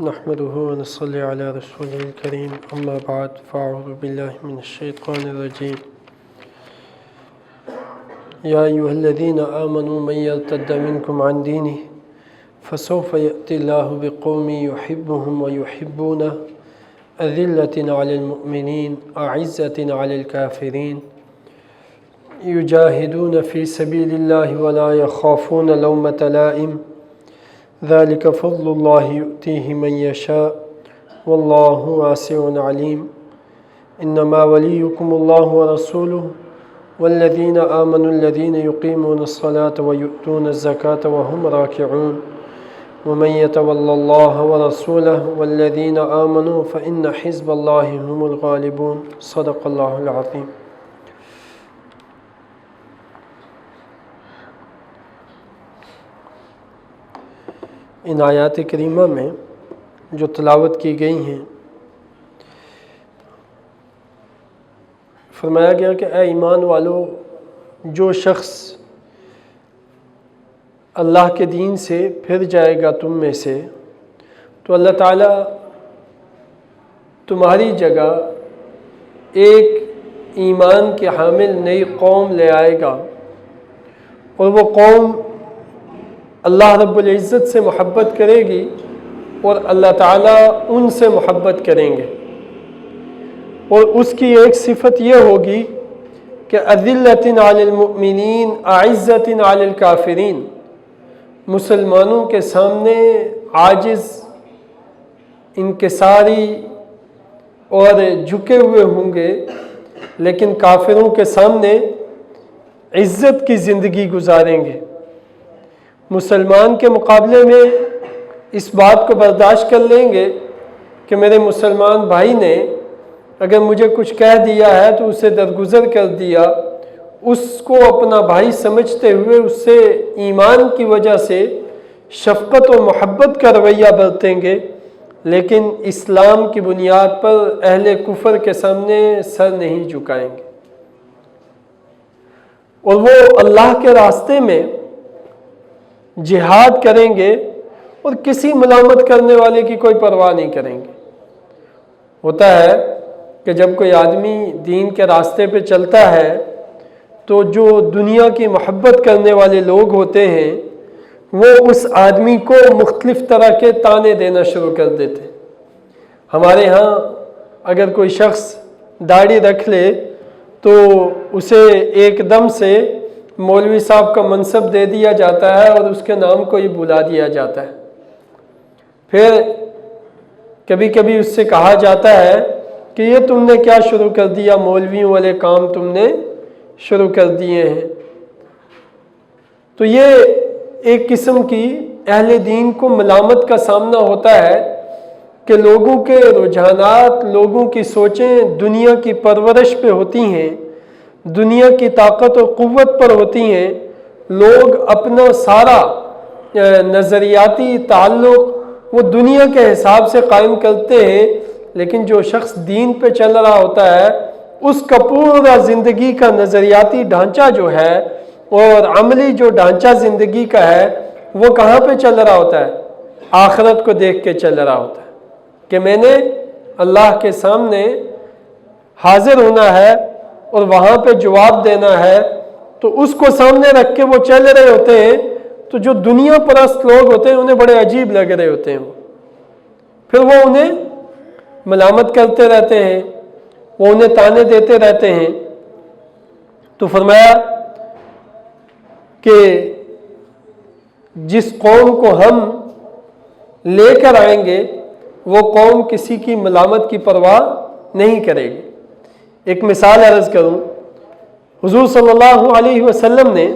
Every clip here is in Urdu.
نحمده ونصلي على رسوله الكريم أما بعد فأعوذ بالله من الشيطان الرجيم يا أيها الذين آمنوا من يرتد منكم عن دينه فسوف يأتي الله بقوم يحبهم ويحبونه أذلة على المؤمنين أعزة على الكافرين يجاهدون في سبيل الله ولا يخافون لومة لائم ذلك فضل الله يؤتيه من يشاء والله واسع عليم إنما وليكم الله ورسوله والذين آمنوا الذين يقيمون الصلاة ويؤتون الزكاة وهم راكعون ومن يتولى الله ورسوله والذين آمنوا فإن حزب الله هم الغالبون صدق الله العظيم۔ ان آیات کریمہ میں جو تلاوت کی گئی ہیں فرمایا گیا کہ اے ایمان والو، جو شخص اللہ کے دین سے پھر جائے گا تم میں سے تو اللہ تعالیٰ تمہاری جگہ ایک ایمان کے حامل نئی قوم لے آئے گا، اور وہ قوم اللہ رب العزت سے محبت کرے گی اور اللہ تعالیٰ ان سے محبت کریں گے، اور اس کی ایک صفت یہ ہوگی کہ اذلۃ علی المؤمنین اعزۃ علی الکافرین، مسلمانوں کے سامنے عاجز، انکساری اور جھکے ہوئے ہوں گے، لیکن کافروں کے سامنے عزت کی زندگی گزاریں گے۔ مسلمان کے مقابلے میں اس بات کو برداشت کر لیں گے کہ میرے مسلمان بھائی نے اگر مجھے کچھ کہہ دیا ہے تو اسے درگزر کر دیا، اس کو اپنا بھائی سمجھتے ہوئے اس سے ایمان کی وجہ سے شفقت و محبت کا رویہ برتیں گے، لیکن اسلام کی بنیاد پر اہل کفر کے سامنے سر نہیں جھکائیں گے، اور وہ اللہ کے راستے میں جہاد کریں گے اور کسی ملامت کرنے والے کی کوئی پرواہ نہیں کریں گے۔ ہوتا ہے کہ جب کوئی آدمی دین کے راستے پہ چلتا ہے تو جو دنیا کی محبت کرنے والے لوگ ہوتے ہیں وہ اس آدمی کو مختلف طرح کے طعنے دینا شروع کر دیتے۔ ہمارے ہاں اگر کوئی شخص داڑھی رکھ لے تو اسے ایک دم سے مولوی صاحب کا منصب دے دیا جاتا ہے اور اس کے نام کو ہی بلا دیا جاتا ہے۔ پھر کبھی کبھی اس سے کہا جاتا ہے کہ یہ تم نے کیا شروع کر دیا، مولویوں والے کام تم نے شروع کر دیے ہیں۔ تو یہ ایک قسم کی اہل دین کو ملامت کا سامنا ہوتا ہے کہ لوگوں کے رجحانات، لوگوں کی سوچیں دنیا کی پرورش پہ ہوتی ہیں، دنیا کی طاقت و قوت پر ہوتی ہیں۔ لوگ اپنا سارا نظریاتی تعلق وہ دنیا کے حساب سے قائم کرتے ہیں، لیکن جو شخص دین پہ چل رہا ہوتا ہے اس کا پورا زندگی کا نظریاتی ڈھانچہ جو ہے اور عملی جو ڈھانچہ زندگی کا ہے وہ کہاں پہ چل رہا ہوتا ہے؟ آخرت کو دیکھ کے چل رہا ہوتا ہے کہ میں نے اللہ کے سامنے حاضر ہونا ہے اور وہاں پہ جواب دینا ہے، تو اس کو سامنے رکھ کے وہ چل رہے ہوتے ہیں۔ تو جو دنیا پرست لوگ ہوتے ہیں انہیں بڑے عجیب لگ رہے ہوتے ہیں، پھر وہ انہیں ملامت کرتے رہتے ہیں، وہ انہیں طعنے دیتے رہتے ہیں۔ تو فرمایا کہ جس قوم کو ہم لے کر آئیں گے وہ قوم کسی کی ملامت کی پرواہ نہیں کرے گی۔ ایک مثال عرض کروں، حضور صلی اللہ علیہ وسلم نے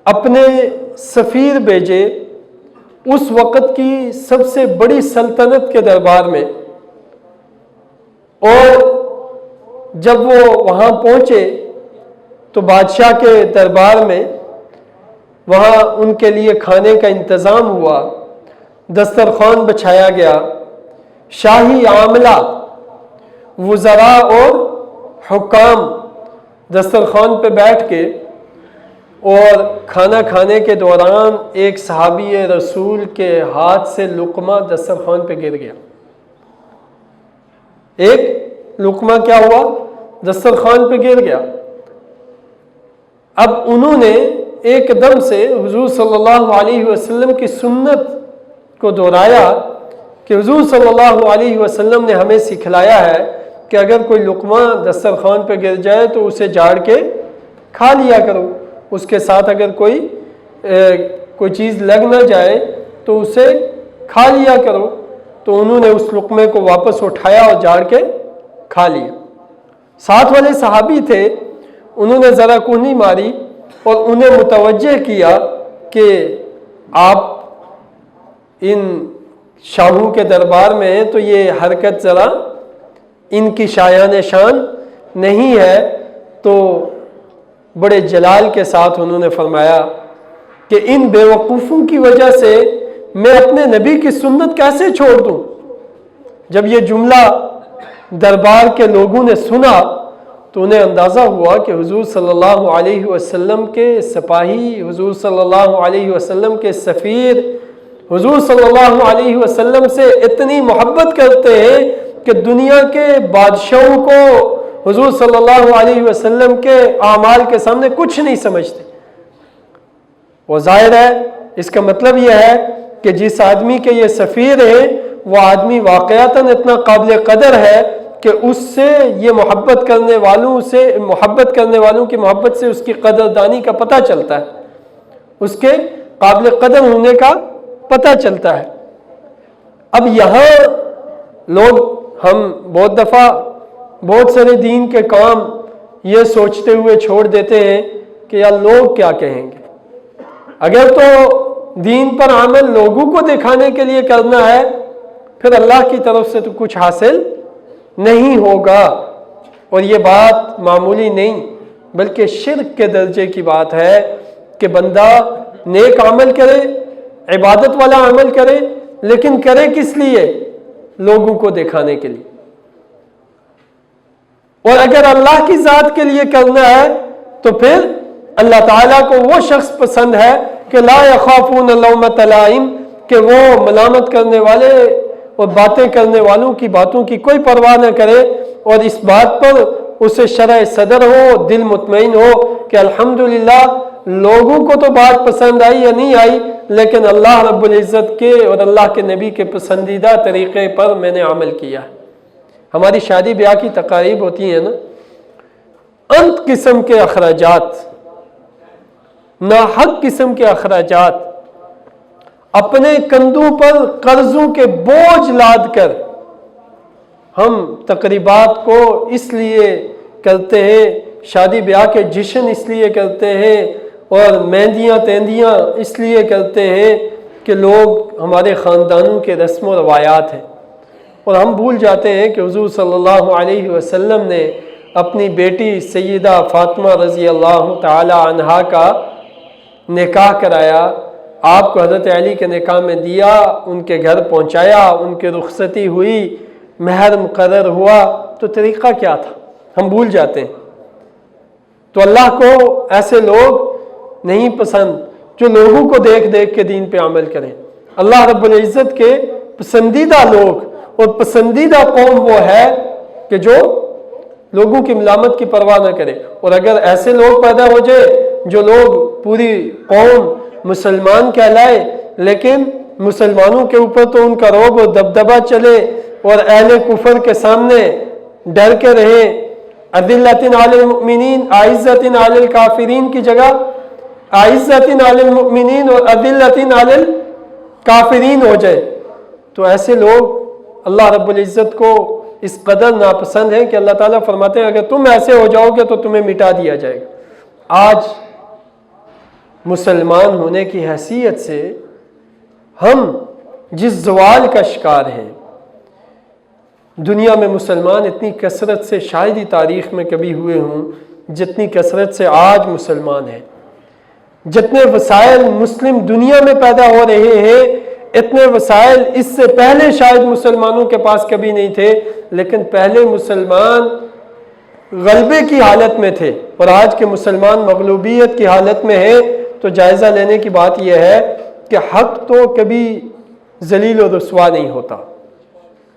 اپنے سفیر بھیجے اس وقت کی سب سے بڑی سلطنت کے دربار میں، اور جب وہ وہاں پہنچے تو بادشاہ کے دربار میں وہاں ان کے لیے کھانے کا انتظام ہوا، دسترخوان بچھایا گیا، شاہی عاملہ، وزراء اور حکام دسترخوان پہ بیٹھ کے اور کھانا کھانے کے دوران ایک صحابی رسول کے ہاتھ سے لقمہ دسترخوان پہ گر گیا. ایک لقمہ کیا ہوا؟ دسترخوان پہ گر گیا. اب انہوں نے ایک دم سے حضور صلی اللہ علیہ وسلم کی سنت کو دہرایا کہ حضور صلی اللہ علیہ وسلم نے ہمیں سکھلایا ہے کہ اگر کوئی لقمہ دسترخوان پہ گر جائے تو اسے جاڑ کے کھا لیا کرو. اس کے ساتھ اگر کوئی چیز لگ نہ جائے تو اسے کھا لیا کرو. تو انہوں نے اس لقمے کو واپس اٹھایا اور جاڑ کے کھا لیا. ساتھ والے صحابی تھے، انہوں نے ذرا کونی ماری اور انہیں متوجہ کیا کہ آپ ان شاہوں کے دربار میں ہیں تو یہ حرکت ذرا ان کی شایان شان نہیں ہے. تو بڑے جلال کے ساتھ انہوں نے فرمایا کہ ان بیوقوفوں کی وجہ سے میں اپنے نبی کی سنت کیسے چھوڑ دوں. جب یہ جملہ دربار کے لوگوں نے سنا تو انہیں اندازہ ہوا کہ حضور صلی اللہ علیہ وسلم کے سپاہی، حضور صلی اللہ علیہ وسلم کے سفیر، حضور صلی اللہ علیہ وسلم سے اتنی محبت کرتے ہیں کہ دنیا کے بادشاہوں کو حضور صلی اللہ علیہ وسلم کے اعمال کے سامنے کچھ نہیں سمجھتے. وہ ظاہر ہے اس کا مطلب یہ ہے کہ جس آدمی کے یہ سفیر ہیں وہ آدمی واقعتاً اتنا قابل قدر ہے کہ اس سے یہ محبت کرنے والوں کی محبت سے اس کی قدردانی کا پتہ چلتا ہے، اس کے قابل قدر ہونے کا پتہ چلتا ہے. اب یہاں لوگ ہم بہت دفعہ بہت سارے دین کے کام یہ سوچتے ہوئے چھوڑ دیتے ہیں کہ یار لوگ کیا کہیں گے. اگر تو دین پر عمل لوگوں کو دکھانے کے لیے کرنا ہے پھر اللہ کی طرف سے تو کچھ حاصل نہیں ہوگا. اور یہ بات معمولی نہیں بلکہ شرک کے درجے کی بات ہے کہ بندہ نیک عمل کرے، عبادت والا عمل کرے، لیکن کرے کس لیے؟ لوگوں کو دکھانے کے لیے. اور اگر اللہ کی ذات کے لیے کرنا ہے تو پھر اللہ تعالیٰ کو وہ شخص پسند ہے کہ لا یخافون لومۃ لائم، کہ وہ ملامت کرنے والے اور باتیں کرنے والوں کی باتوں کی کوئی پرواہ نہ کرے، اور اس بات پر اسے شرح صدر ہو، دل مطمئن ہو کہ الحمدللہ لوگوں کو تو بات پسند آئی یا نہیں آئی لیکن اللہ رب العزت کے اور اللہ کے نبی کے پسندیدہ طریقے پر میں نے عمل کیا ہے. ہماری شادی بیاہ کی تقاریب ہوتی ہیں نا، انت قسم کے اخراجات، ناحق قسم کے اخراجات، اپنے کندھوں پر قرضوں کے بوجھ لاد کر ہم تقریبات کو اس لیے کرتے ہیں، شادی بیاہ کے جشن اس لیے کرتے ہیں اور مہندیاں تیندیاں اس لیے کرتے ہیں کہ لوگ ہمارے خاندانوں کے رسم و روایات ہیں. اور ہم بھول جاتے ہیں کہ حضور صلی اللہ علیہ وسلم نے اپنی بیٹی سیدہ فاطمہ رضی اللہ تعالی عنہا کا نکاح کرایا. آپ کو حضرت علی کے نکاح میں دیا، ان کے گھر پہنچایا، ان کی رخصتی ہوئی، مہر مقرر ہوا. تو طریقہ کیا تھا ہم بھول جاتے ہیں. تو اللہ کو ایسے لوگ نہیں پسند جو لوگوں کو دیکھ دیکھ کے دین پہ عمل کریں. اللہ رب العزت کے پسندیدہ لوگ اور پسندیدہ قوم وہ ہے کہ جو لوگوں کی ملامت کی پرواہ نہ کرے. اور اگر ایسے لوگ پیدا ہو جائے جو لوگ پوری قوم مسلمان کہلائے لیکن مسلمانوں کے اوپر تو ان کا رعب و دبدبہ چلے اور اہل کفر کے سامنے ڈر کے رہیں، اذلۃ علی المؤمنین اعزۃ علی الکافرین کی جگہ اعزۃ علی المؤمنین اور اذلۃ علی الکافرین ہو جائے، تو ایسے لوگ اللہ رب العزت کو اس قدر ناپسند ہے کہ اللہ تعالیٰ فرماتے ہیں اگر تم ایسے ہو جاؤ گے تو تمہیں مٹا دیا جائے گا. آج مسلمان ہونے کی حیثیت سے ہم جس زوال کا شکار ہیں، دنیا میں مسلمان اتنی کثرت سے شاید ہی تاریخ میں کبھی ہوئے ہوں جتنی کثرت سے آج مسلمان ہیں. جتنے وسائل مسلم دنیا میں پیدا ہو رہے ہیں اتنے وسائل اس سے پہلے شاید مسلمانوں کے پاس کبھی نہیں تھے. لیکن پہلے مسلمان غلبے کی حالت میں تھے اور آج کے مسلمان مغلوبیت کی حالت میں ہیں، تو جائزہ لینے کی بات یہ ہے کہ حق تو کبھی ذلیل و رسوا نہیں ہوتا.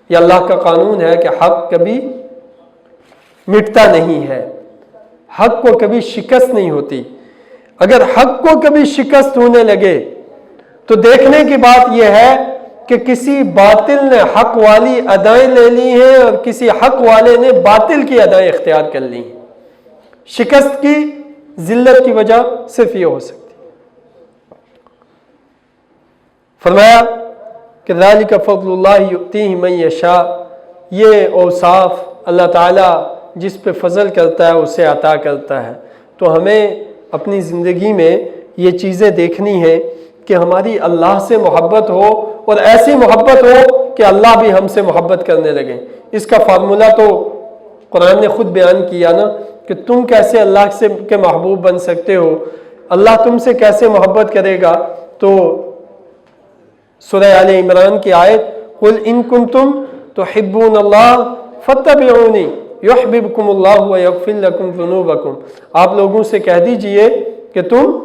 یہ اللہ کا قانون ہے کہ حق کبھی مٹتا نہیں ہے، حق کو کبھی شکست نہیں ہوتی. اگر حق کو کبھی شکست ہونے لگے تو دیکھنے کی بات یہ ہے کہ کسی باطل نے حق والی ادائیں لے لی ہیں اور کسی حق والے نے باطل کی ادائیں اختیار کر لی ہیں. شکست کی ذلت کی وجہ صرف یہ ہو سکتی. فرمایا کہ ذالک فضل اللہ یؤتیہ من یشاء، یہ اوصاف اللہ تعالیٰ جس پہ فضل کرتا ہے اسے عطا کرتا ہے. تو ہمیں اپنی زندگی میں یہ چیزیں دیکھنی ہے کہ ہماری اللہ سے محبت ہو اور ایسی محبت ہو کہ اللہ بھی ہم سے محبت کرنے لگے. اس کا فارمولہ تو قرآن نے خود بیان کیا نا کہ تم کیسے اللہ سے کے محبوب بن سکتے ہو، اللہ تم سے کیسے محبت کرے گا. تو سورہ آل عمران کی آیت قُلْ إِن كُنتُمْ تُحِبُّونَ اللَّهَ فَاتَّبِعُونِي يُحْبِبْكُمُ اللَّهُ وَيَغْفِرْ لَكُمْ ذُنُوبَكُمْ. آپ لوگوں سے کہہ دیجئے کہ تم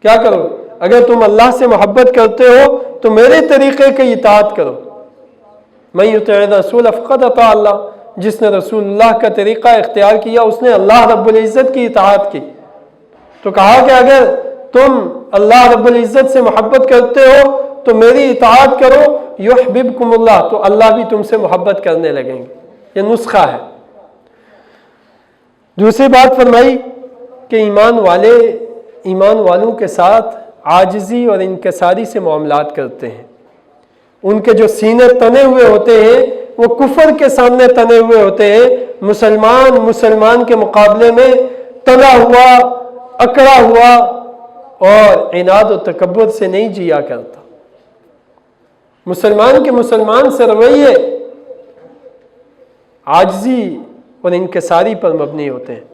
کیا کرو، اگر تم اللہ سے محبت کرتے ہو تو میرے طریقے کی اطاعت کرو. مَن يُطِعِ الرَّسُولَ فَقَدْ أَطَاعَ اللَّهَ، جس نے رسول اللہ کا طریقہ اختیار کیا اس نے اللہ رب العزت کی اطاعت کی. تو کہا کہ اگر تم اللہ رب العزت سے محبت کرتے ہو تو میری اطاعت کرو، یحببکم اللہ، تو اللہ بھی تم سے محبت کرنے لگیں گے. یہ نسخہ ہے. دوسری بات فرمائی کہ ایمان والوں کے ساتھ عاجزی اور انکساری سے معاملات کرتے ہیں. ان کے جو سینے تنے ہوئے ہوتے ہیں وہ کفر کے سامنے تنے ہوئے ہوتے ہیں. مسلمان کے مقابلے میں تنا ہوا، اکڑا ہوا اور عناد و تکبر سے نہیں جیا کرتا. مسلمان سے رویے عاجزی اور انکساری پر مبنی ہوتے ہیں.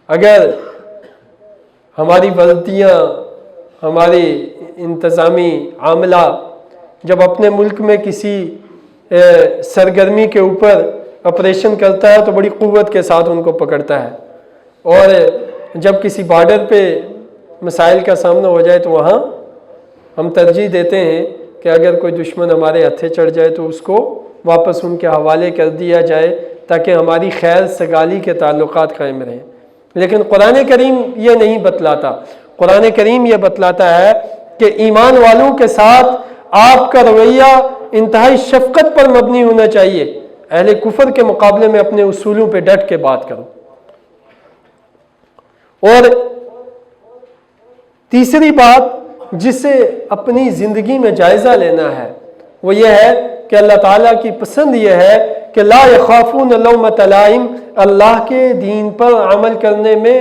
اگر ہماری غلطیاں، ہماری انتظامی عاملہ جب اپنے ملک میں کسی سرگرمی کے اوپر آپریشن کرتا ہے تو بڑی قوت کے ساتھ ان کو پکڑتا ہے، اور جب کسی بارڈر پہ مسائل کا سامنا ہو جائے تو وہاں ہم ترجیح دیتے ہیں کہ اگر کوئی دشمن ہمارے ہتھے چڑھ جائے تو اس کو واپس ان کے حوالے کر دیا جائے تاکہ ہماری خیر سگالی کے تعلقات قائم رہیں. لیکن قرآن کریم یہ نہیں بتلاتا. قرآن کریم یہ بتلاتا ہے کہ ایمان والوں کے ساتھ آپ کا رویہ انتہائی شفقت پر مبنی ہونا چاہیے. اہل کفر کے مقابلے میں اپنے اصولوں پہ ڈٹ کے بات کرو. اور تیسری بات جسے اپنی زندگی میں جائزہ لینا ہے وہ یہ ہے کہ اللہ تعالیٰ کی پسند یہ ہے کہ لا یخافون لومۃ لائم، اللہ کے دین پر عمل کرنے میں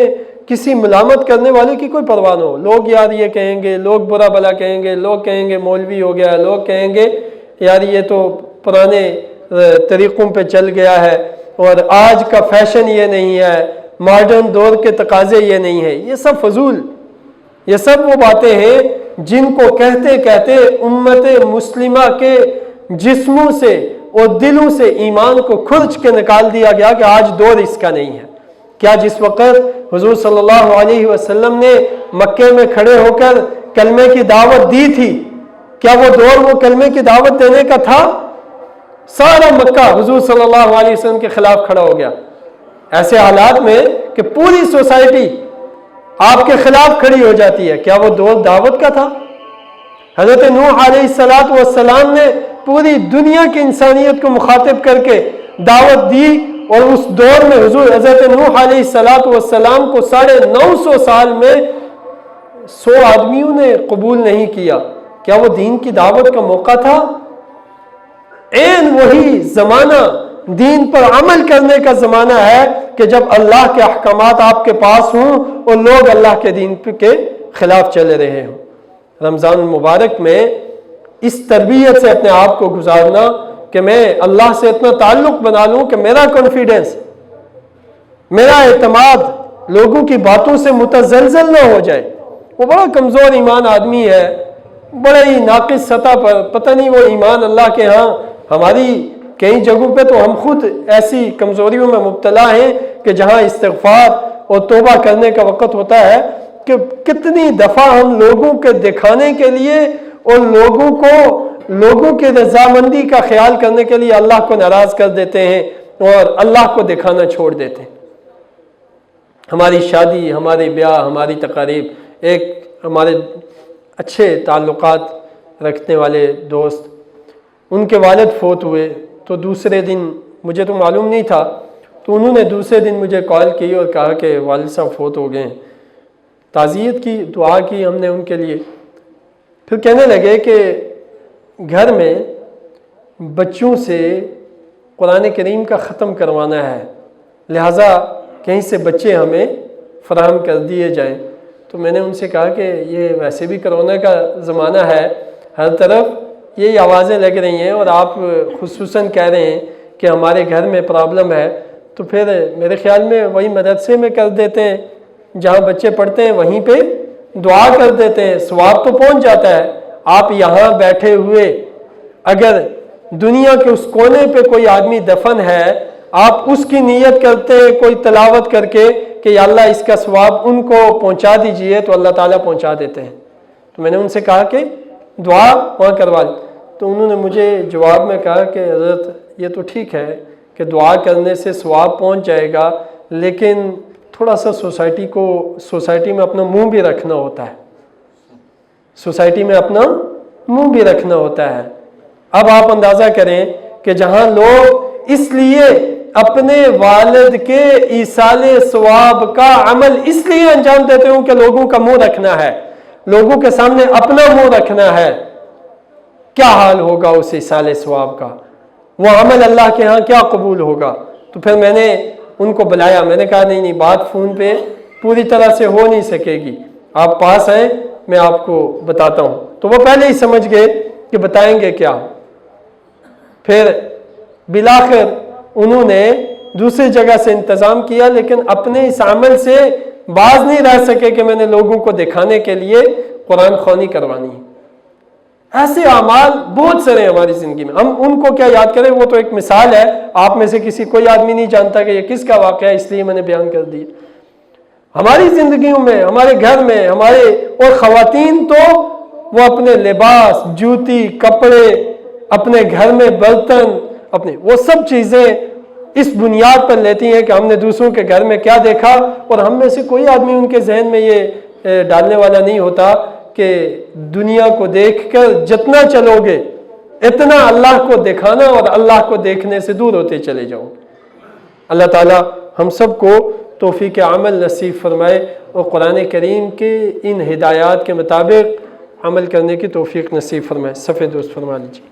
کسی ملامت کرنے والے کی کوئی پرواہ نہ ہو. لوگ یار یہ کہیں گے، لوگ برا بلا کہیں گے، لوگ کہیں گے مولوی ہو گیا، لوگ کہیں گے یار یہ تو پرانے طریقوں پہ چل گیا ہے اور آج کا فیشن یہ نہیں ہے، ماڈرن دور کے تقاضے یہ نہیں ہے. یہ سب فضول، یہ سب وہ باتیں ہیں جن کو کہتے کہتے امت مسلمہ کے جسموں سے اور دلوں سے ایمان کو کھرچ کے نکال دیا گیا کہ آج دور اس کا نہیں ہے. کیا جس وقت حضور صلی اللہ علیہ وسلم نے مکے میں کھڑے ہو کر کلمے کی دعوت دی تھی، کیا وہ دور وہ کلمے کی دعوت دینے کا تھا؟ سارا مکہ حضور صلی اللہ علیہ وسلم کے خلاف کھڑا ہو گیا. ایسے حالات میں کہ پوری سوسائٹی آپ کے خلاف کھڑی ہو جاتی ہے، کیا وہ دور دعوت کا تھا؟ حضرت نوح علیہ السلام نے پوری دنیا کی انسانیت کو مخاطب کر کے دعوت دی، اور اس دور میں حضرت نوح علیہ السلام کو 950 سال میں 100 آدمیوں نے قبول نہیں کیا. کیا وہ دین کی دعوت کا موقع تھا؟ عین وہی زمانہ دین پر عمل کرنے کا زمانہ ہے کہ جب اللہ کے احکامات آپ کے پاس ہوں اور لوگ اللہ کے دین کے خلاف چل رہے ہوں. رمضان المبارک میں اس تربیت سے اپنے آپ کو گزارنا کہ میں اللہ سے اتنا تعلق بنا لوں کہ میرا کانفیڈنس، میرا اعتماد لوگوں کی باتوں سے متزلزل نہ ہو جائے. وہ بڑا کمزور ایمان آدمی ہے، بڑا ہی ناقص سطح پر، پتہ نہیں وہ ایمان اللہ کے ہاں ہماری کئی جگہوں پہ تو ہم خود ایسی کمزوریوں میں مبتلا ہیں کہ جہاں استغفار اور توبہ کرنے کا وقت ہوتا ہے کہ کتنی دفعہ ہم لوگوں کے دکھانے کے لیے اور لوگوں کے رضامندی کا خیال کرنے کے لیے اللہ کو ناراض کر دیتے ہیں اور اللہ کو دکھانا چھوڑ دیتے ہیں۔ ہماری شادی، ہمارے بیاہ، ہماری تقاریب، ایک ہمارے اچھے تعلقات رکھنے والے دوست، ان کے والد فوت ہوئے تو دوسرے دن، مجھے تو معلوم نہیں تھا، تو انہوں نے دوسرے دن مجھے کال کی اور کہا کہ والد صاحب فوت ہو گئے ہیں۔ تعزیت کی، دعا کی ہم نے ان کے لیے۔ پھر کہنے لگے کہ گھر میں بچوں سے قرآن کریم کا ختم کروانا ہے، لہٰذا کہیں سے بچے ہمیں فراہم کر دیے جائیں۔ تو میں نے ان سے کہا کہ یہ ویسے بھی کرونا کا زمانہ ہے، ہر طرف یہی آوازیں لگ رہی ہیں اور آپ خصوصاً کہہ رہے ہیں کہ ہمارے گھر میں پرابلم ہے، تو پھر میرے خیال میں وہی مدرسے میں کر دیتے ہیں، جہاں بچے پڑھتے ہیں وہیں پہ دعا کر دیتے ہیں، ثواب تو پہنچ جاتا ہے۔ آپ یہاں بیٹھے ہوئے اگر دنیا کے اس کونے پہ کوئی آدمی دفن ہے، آپ اس کی نیت کرتے ہیں کوئی تلاوت کر کے کہ یا اللہ اس کا ثواب ان کو پہنچا دیجئے، تو اللہ تعالیٰ پہنچا دیتے ہیں۔ تو میں نے ان سے کہا کہ دعا وہاں کروا لی، تو انہوں نے مجھے جواب میں کہا کہ حضرت یہ تو ٹھیک ہے کہ دعا کرنے سے ثواب پہنچ جائے گا، لیکن تھوڑا سا سوسائٹی میں اپنا منہ بھی رکھنا ہوتا ہے، سوسائٹی میں اپنا منہ بھی رکھنا ہوتا ہے۔ اب آپ اندازہ کریں کہ جہاں لوگ اس لیے اپنے والد کے ایصال ثواب کا عمل اس لیے انجام دیتے ہوں کہ لوگوں کا منہ رکھنا ہے، لوگوں کے سامنے اپنا منہ رکھنا ہے، کیا حال ہوگا اس ایصال ثواب کا، وہ عمل اللہ کے ہاں کیا قبول ہوگا۔ تو پھر میں نے ان کو بلایا، میں نے کہا نہیں بات فون پہ پوری طرح سے ہو نہیں سکے گی، آپ پاس آئیں میں آپ کو بتاتا ہوں۔ تو وہ پہلے ہی سمجھ گئے کہ بتائیں گے کیا۔ پھر بالآخر انہوں نے دوسری جگہ سے انتظام کیا، لیکن اپنے اس عمل سے باز نہیں رہ سکے کہ میں نے لوگوں کو دکھانے کے لیے قرآن خوانی کروانی ہے۔ ایسے اعمال بہت سارے ہماری زندگی میں، ہم ان کو کیا یاد کریں، وہ تو ایک مثال ہے، آپ میں سے کوئی آدمی نہیں جانتا کہ یہ کس کا واقعہ ہے، اس لیے میں نے بیان کر دی۔ ہماری زندگیوں میں، ہمارے گھر میں، اور خواتین تو وہ اپنے لباس، جوتی، کپڑے، اپنے گھر میں برتن، وہ سب چیزیں اس بنیاد پر لیتی ہیں کہ ہم نے دوسروں کے گھر میں کیا دیکھا، اور ہم میں سے کوئی آدمی ان کے ذہن میں یہ ڈالنے والا نہیں ہوتا کہ دنیا کو دیکھ کر جتنا چلو گے اتنا اللہ کو دکھانا اور اللہ کو دیکھنے سے دور ہوتے چلے جاؤ۔ اللہ تعالی ہم سب کو توفیق عمل نصیب فرمائے اور قرآن کریم کے ان ہدایات کے مطابق عمل کرنے کی توفیق نصیب فرمائے۔ صفحہ درست فرما لیجیے۔